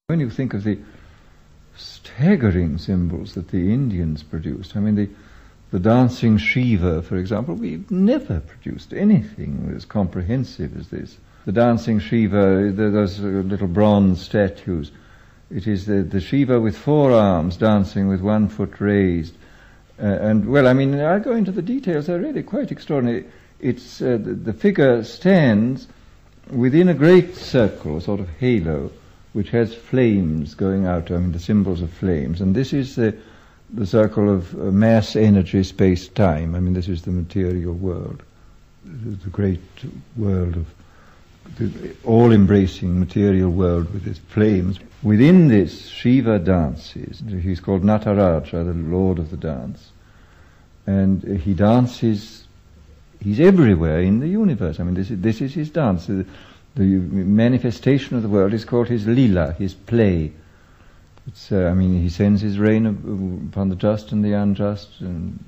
When you think of the staggering symbols that the Indians produced, I mean, the dancing Shiva, for example, we've never produced anything as comprehensive as this. The dancing Shiva, those little bronze statues, it is the Shiva with 4 arms dancing with 1 foot raised. And, well, I mean, I'll go into the details, they're really quite extraordinary. It's, the figure stands within a great circle, a sort of halo, which has flames going out, I mean, the symbols of flames. And this is the circle of mass, energy, space, time. I mean, this is the material world, the great world of the all-embracing material world with its flames. Within this, Shiva dances. He's called Nataraja, the lord of the dance. And he dances, he's everywhere in the universe. I mean, this is his dance. The manifestation of the world is called his lila, his play. It's, I mean, he sends his rain upon the just and the unjust, and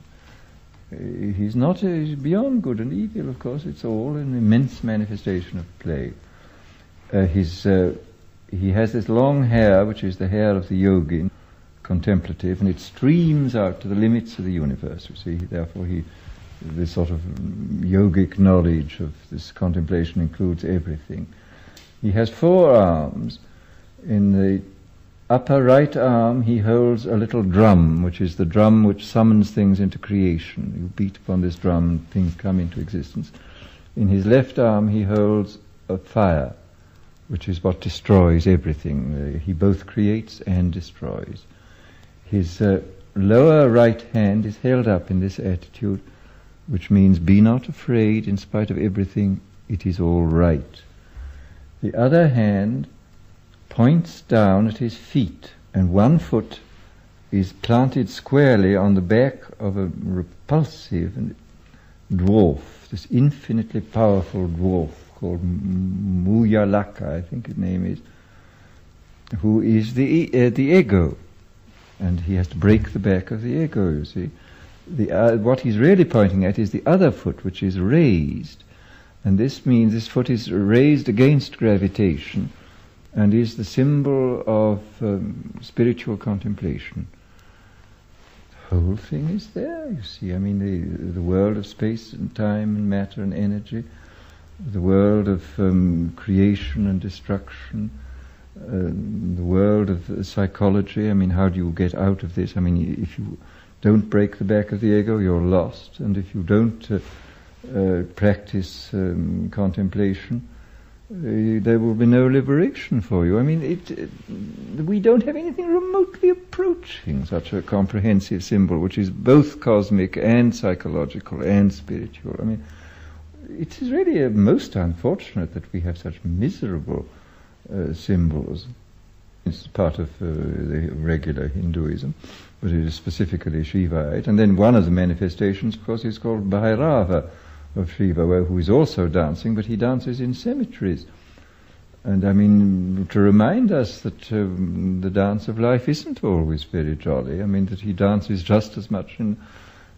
he's not he's beyond good and evil, of course. It's all an immense manifestation of play. He has this long hair, which is the hair of the yogin, contemplative, and it streams out to the limits of the universe, you see. Therefore, this sort of yogic knowledge of this contemplation includes everything. He has 4 arms. In the upper right arm he holds a little drum, which is the drum which summons things into creation. You beat upon this drum and things come into existence. In his left arm he holds a fire, which is what destroys everything. He both creates and destroys. His lower right hand is held up in this attitude, which means be not afraid, in spite of everything, it is all right. The other hand points down at his feet, and 1 foot is planted squarely on the back of a repulsive dwarf, this infinitely powerful dwarf called Muyalaka, I think his name is, who is the ego, and he has to break the back of the ego, you see. What he's really pointing at is the other foot, which is raised, and this means this foot is raised against gravitation and is the symbol of spiritual contemplation. The whole thing is there, you see. I mean, the world of space and time and matter and energy, the world of creation and destruction, the world of psychology. I mean, how do you get out of this? I mean, if you don't break the back of the ego, you're lost. And if you don't practice contemplation, there will be no liberation for you. I mean, we don't have anything remotely approaching such a comprehensive symbol, which is both cosmic and psychological and spiritual. I mean, it is really most unfortunate that we have such miserable symbols. It's part of the regular Hinduism, but it is specifically Shivaite. And then one of the manifestations, of course, is called Bhairava of Shiva, who is also dancing, but he dances in cemeteries. And I mean, to remind us that the dance of life isn't always very jolly. I mean, that he dances just as much in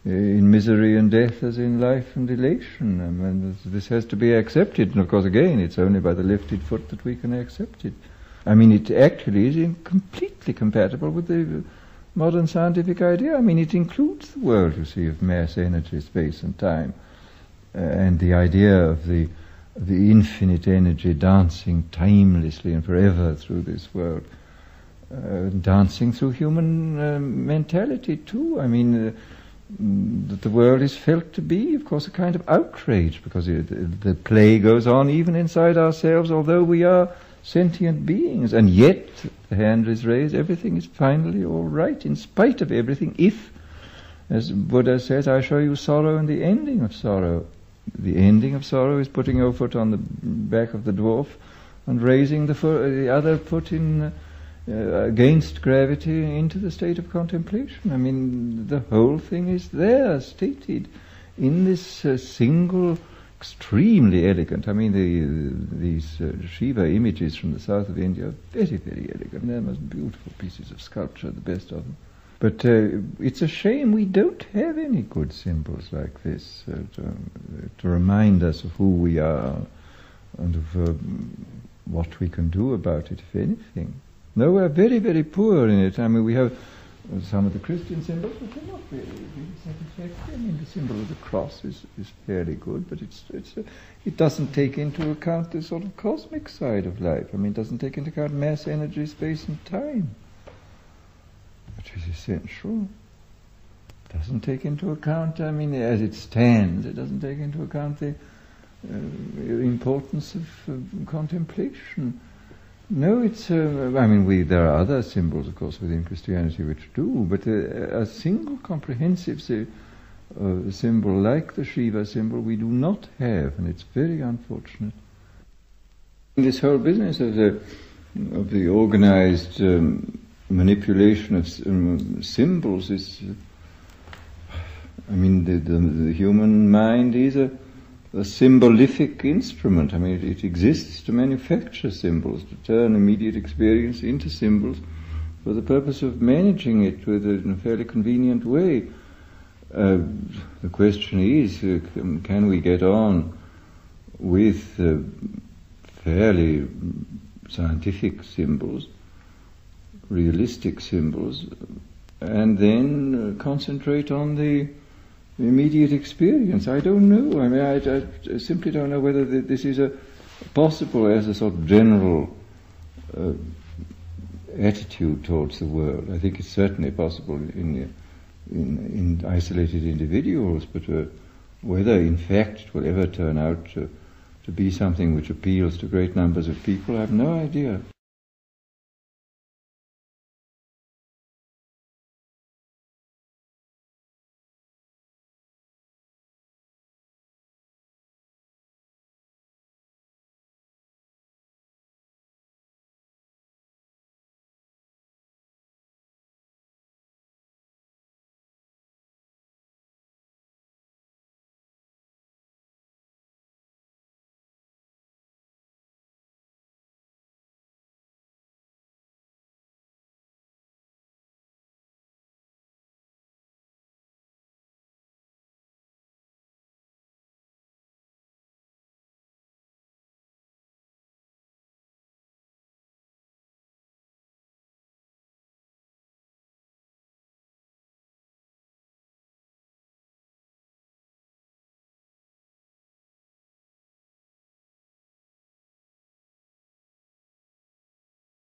misery and death as in life and elation. I mean, this has to be accepted. And of course, again, it's only by the lifted foot that we can accept it. I mean, it actually is completely compatible with the modern scientific idea. I mean, it includes the world, you see, of mass, energy, space and time, and the idea of the infinite energy dancing timelessly and forever through this world, dancing through human mentality too. I mean, that the world is felt to be, of course, a kind of outrage, because the play goes on even inside ourselves, although we are sentient beings, and yet the hand is raised, everything is finally all right in spite of everything, if, as Buddha says, I show you sorrow and the ending of sorrow. The ending of sorrow is putting your foot on the back of the dwarf and raising the other foot in against gravity into the state of contemplation. I mean, the whole thing is there, stated in this single, extremely elegant. I mean, these Shiva images from the south of India are very, very elegant. They're most beautiful pieces of sculpture, the best of them. But it's a shame we don't have any good symbols like this to remind us of who we are and of what we can do about it, if anything. No, we're very, very poor in it. I mean, we have some of the Christian symbols, which are not really satisfactory. I mean, the symbol of the cross is fairly good, but it doesn't take into account the sort of cosmic side of life. I mean, it doesn't take into account mass, energy, space and time, which is essential. It doesn't take into account, I mean, as it stands, it doesn't take into account the importance of contemplation. No, there are other symbols, of course, within Christianity which do, but a single comprehensive symbol like the Shiva symbol we do not have, and it's very unfortunate. This whole business of the organized manipulation of symbols is, the human mind is a symbolific instrument. I mean, it exists to manufacture symbols, to turn immediate experience into symbols for the purpose of managing it in a fairly convenient way. The question is, can we get on with fairly scientific symbols, realistic symbols, and then concentrate on the immediate experience? I don't know. I mean, I simply don't know whether this is possible as a sort of general attitude towards the world. I think it's certainly possible in isolated individuals, but whether in fact it will ever turn out to be something which appeals to great numbers of people, I have no idea.